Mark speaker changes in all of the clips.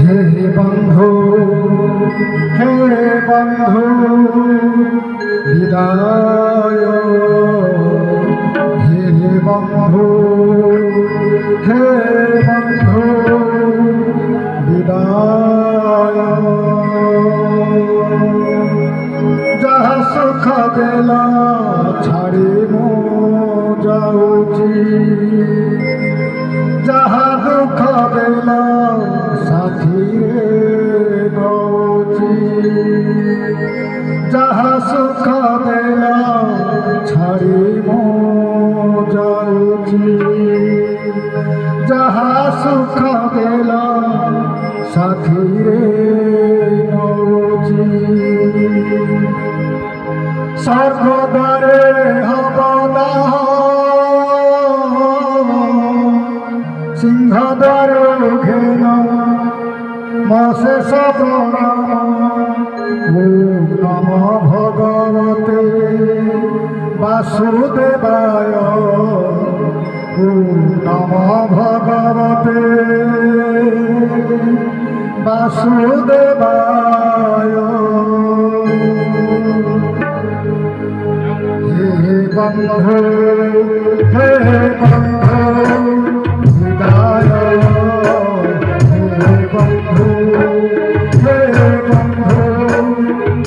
Speaker 1: হে বন্ধু বিদায়, হে বন্ধু বিদায়। যাহা সুখ দেলা ছাড়ি মো যাউছি, যাহা দুঃখ দেলা সাথীরে নৌছি। যাহা সুখ দেলা ছাড়ি মো যাউছি, যাহা সুখ দেলা সাথীরে নৌছি। স্বর্গদ্বারে হবদাহ, সিংহদ্বার ঘেন মশেষ প্রণাম। ওম নম ভগবতে বাসুদেবায়, ওম নম ভগবতে বাসুদেবায়। হে বন্ধু বিদায়, হে বন্ধু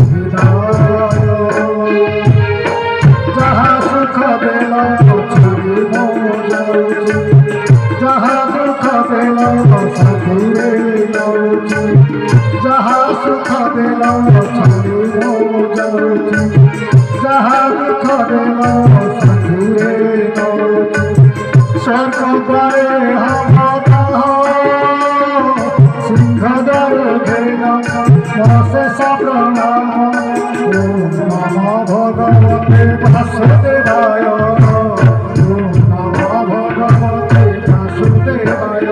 Speaker 1: বিদায়। যাহা সুখ দেলা ছাড়ি মো যাউছি, যাহা দুঃখ দেলা সাথীরে নৌছি। যাহা সুখ দেলা ছাড়ি মো যাউছি, যাহা দুঃখ দেলা সাথীরে নৌছি। স্বর্গদ্বারে হবদাহ, সিংহদ্বার ঘেন মশেষ প্রণাম। ওম নম ভগবতে বাসুদেবায়, ওম নম ভগবতে বাসুদেবায়।